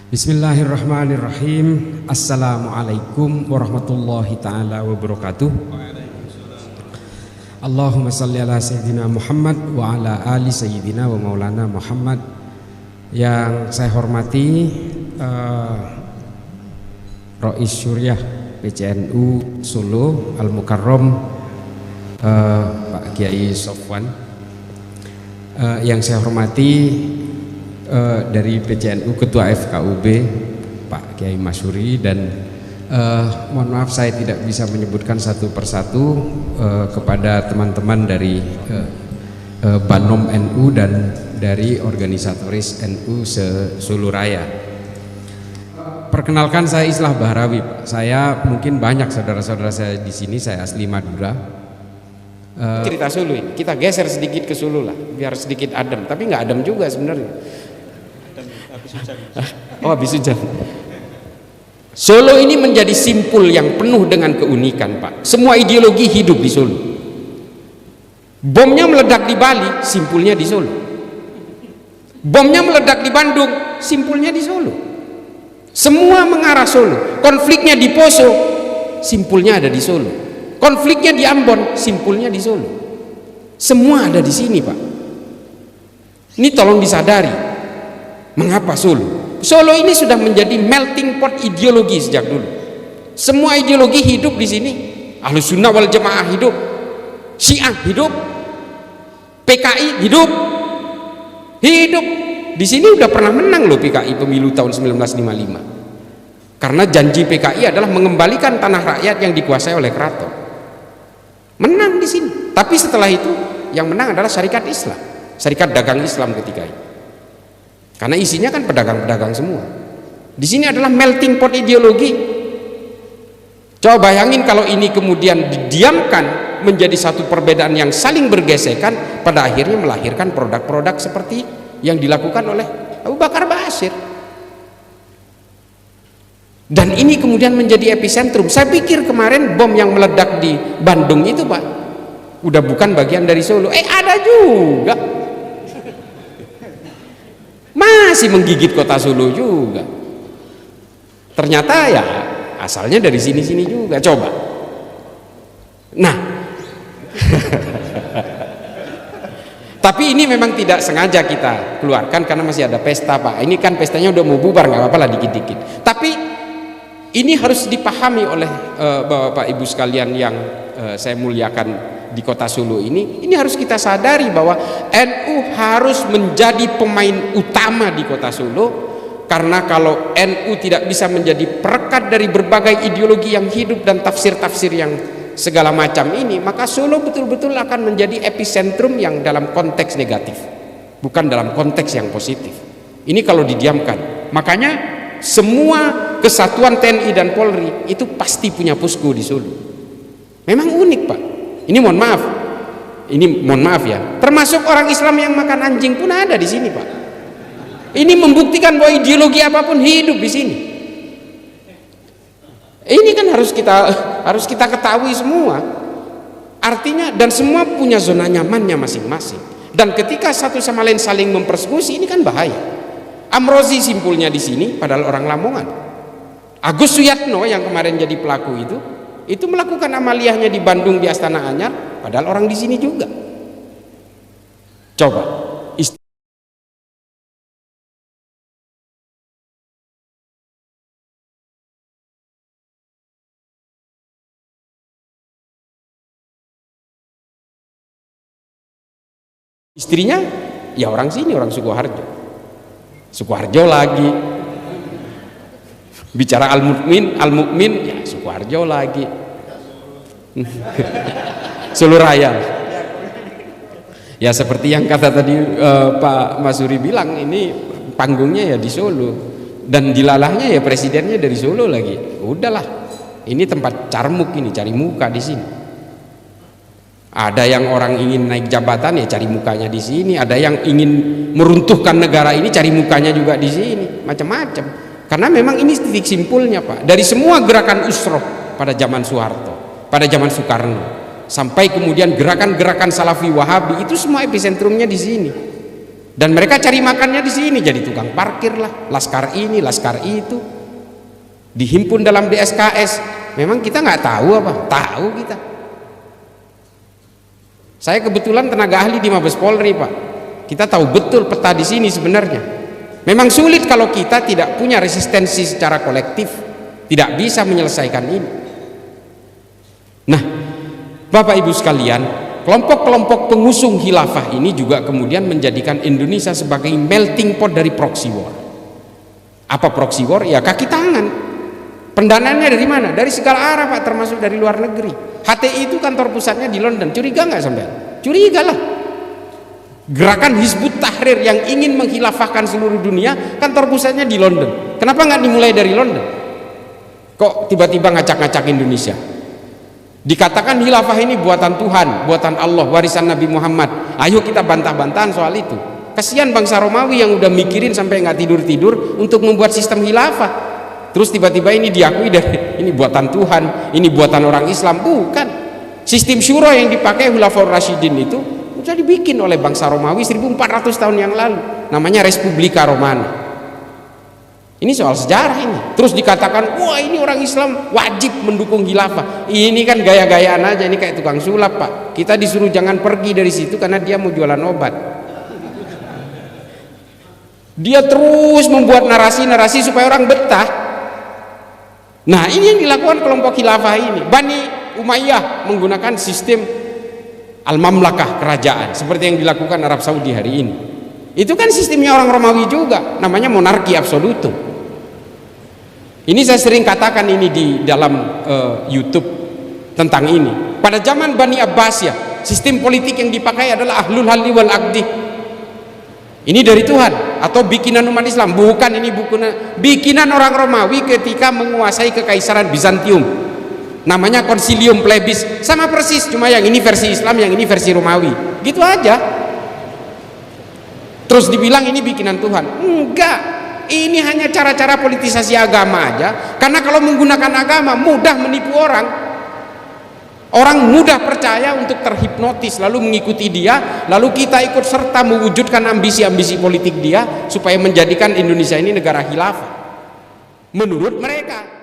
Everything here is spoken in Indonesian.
Bismillahirrahmanirrahim. Assalamualaikum warahmatullahi ta'ala wabarakatuh. Allahumma salli ala Sayyidina Muhammad wa ala ali Sayyidina wa maulana Muhammad. Yang saya hormati Rois Syuriah PCNU Solo Al-Mukarram, Pak Kiai Sofwan. Yang saya hormati dari PCNU Ketua FKUB Pak Kiai Masyuri, dan mohon maaf saya tidak bisa menyebutkan satu persatu kepada teman-teman dari Banom NU dan dari organisatoris NU Solo Raya. Perkenalkan, saya Islah Bahrawi, Pak. Saya mungkin banyak saudara-saudara saya di sini, saya asli Madura. Cerita Solo ini kita geser sedikit ke Solo lah, biar sedikit adem, tapi nggak adem juga sebenarnya. Oh, habis hujan. Solo ini menjadi simpul yang penuh dengan keunikan, Pak. Semua ideologi hidup di Solo. Bomnya meledak di Bali, simpulnya di Solo. Bomnya meledak di Bandung, simpulnya di Solo. Semua mengarah Solo. Konfliknya di Poso, simpulnya ada di Solo. Konfliknya di Ambon, simpulnya di Solo. Semua ada di sini, Pak. Ini tolong disadari. Mengapa Solo? Solo ini sudah menjadi melting pot ideologi sejak dulu. Semua ideologi hidup di sini. Ahlus Sunnah wal Jamaah hidup, Syiah hidup, PKI hidup. Di sini udah pernah menang loh PKI pemilu tahun 1955. Karena janji PKI adalah mengembalikan tanah rakyat yang dikuasai oleh keraton. Menang di sini. Tapi setelah itu yang menang adalah Syarikat Islam, Syarikat Dagang Islam ketika itu. Karena isinya kan pedagang-pedagang semua. Di sini adalah melting pot ideologi. Coba bayangin kalau ini kemudian didiamkan menjadi satu perbedaan yang saling bergesekan, pada akhirnya melahirkan produk-produk seperti yang dilakukan oleh Abu Bakar Bashir. Dan ini kemudian menjadi epicentrum. Saya pikir kemarin bom yang meledak di Bandung itu, Pak, udah bukan bagian dari Solo. Ada juga. Masih menggigit kota Solo juga. Ternyata ya asalnya dari sini-sini juga. Coba. Nah, tapi ini memang tidak sengaja kita keluarkan karena masih ada pesta, Pak. Ini kan pestanya udah mau bubar, nggak apa-apa lah dikit-dikit. Tapi ini harus dipahami oleh Bapak Ibu sekalian yang saya muliakan di kota Solo ini harus kita sadari bahwa NU harus menjadi pemain utama di kota Solo, karena kalau NU tidak bisa menjadi perekat dari berbagai ideologi yang hidup dan tafsir-tafsir yang segala macam ini, maka Solo betul-betul akan menjadi epicentrum yang dalam konteks negatif, bukan dalam konteks yang positif. Ini kalau didiamkan. Makanya semua kesatuan TNI dan Polri itu pasti punya posko di Solo. Memang unik, Pak. Ini mohon maaf ya, termasuk orang Islam yang makan anjing pun ada di sini, Pak. Ini membuktikan bahwa ideologi apapun hidup di sini. Ini kan harus kita ketahui semua. Artinya, dan semua punya zona nyamannya masing-masing. Dan ketika satu sama lain saling mempersekusi, ini kan bahaya. Amrozi simpulnya di sini, padahal orang Lamongan. Agus Suyatno yang kemarin jadi pelaku itu melakukan amaliyahnya di Bandung di Astana Anyar, padahal orang di sini juga. Coba istrinya ya orang sini, orang Sukoharjo lagi. Bicara al-mukmin ya Sukoharjo lagi. Solo Raya. Ya seperti yang kata tadi Pak Masuri bilang, ini panggungnya ya di Solo dan dilalahnya ya presidennya dari Solo lagi. Udahlah, ini tempat carmuk, ini cari muka di sini. Ada yang orang ingin naik jabatan ya cari mukanya di sini, ada yang ingin meruntuhkan negara ini cari mukanya juga di sini, macam-macam. Karena memang ini titik simpulnya, Pak. Dari semua gerakan usroh pada zaman Soeharto, pada zaman Soekarno, sampai kemudian gerakan-gerakan Salafi Wahabi, itu semua epicentrumnya di sini. Dan mereka cari makannya di sini, jadi tukang parkir lah, laskar ini, laskar itu, dihimpun dalam DSKS. Memang kita nggak tahu apa? Tahu kita. Saya kebetulan tenaga ahli di Mabes Polri, Pak. Kita tahu betul peta di sini sebenarnya. Memang sulit kalau kita tidak punya resistensi secara kolektif, tidak bisa menyelesaikan ini. Nah, Bapak Ibu sekalian, kelompok-kelompok pengusung khilafah ini juga kemudian menjadikan Indonesia sebagai melting pot dari proxy war. Apa proxy war? Ya kaki tangan. Pendanaannya dari mana? Dari segala arah, Pak, termasuk dari luar negeri. HTI itu kantor pusatnya di London. Curiga nggak sampai? Curiga lah. Gerakan Hizbut Tahrir yang ingin menghilafahkan seluruh dunia, kantor pusatnya di London. Kenapa nggak dimulai dari London? Kok tiba-tiba ngacak-ngacak Indonesia? Dikatakan khilafah ini buatan Tuhan, buatan Allah, warisan Nabi Muhammad. Ayo kita bantah-bantahan soal itu. Kasihan bangsa Romawi yang udah mikirin sampai nggak tidur-tidur untuk membuat sistem khilafah. Terus tiba-tiba ini diakui dari ini buatan Tuhan, ini buatan orang Islam. Bukan. Sistem syuro yang dipakai Khulafaur Rasyidin itu sudah dibikin oleh bangsa Romawi 1400 tahun yang lalu. Namanya Respublika Romana. Ini soal sejarah ini. Terus dikatakan, wah ini orang Islam wajib mendukung khilafah. Ini kan gaya-gayaan aja, ini kayak tukang sulap, Pak. Kita disuruh jangan pergi dari situ karena dia mau jualan obat. Dia terus membuat narasi-narasi supaya orang betah. Nah, ini yang dilakukan kelompok khilafah ini. Bani Umayyah menggunakan sistem al-mamlakah, kerajaan, seperti yang dilakukan Arab Saudi hari ini. Itu kan sistemnya orang Romawi juga, namanya monarki absolutum. Ini saya sering katakan ini di dalam YouTube tentang ini. Pada zaman Bani Abbasiyah, sistem politik yang dipakai adalah ahlul halli wal aqdi. Ini dari Tuhan atau bikinan umat Islam? Bukan, ini bikinan orang Romawi ketika menguasai kekaisaran Bizantium. Namanya Concilium Plebis. Sama persis, cuma yang ini versi Islam, yang ini versi Romawi. Gitu aja. Terus dibilang ini bikinan Tuhan. Enggak. Ini hanya cara-cara politisasi agama aja. Karena kalau menggunakan agama mudah menipu orang. Orang mudah percaya untuk terhipnotis lalu mengikuti dia, lalu kita ikut serta mewujudkan ambisi-ambisi politik dia supaya menjadikan Indonesia ini negara khilafah menurut mereka.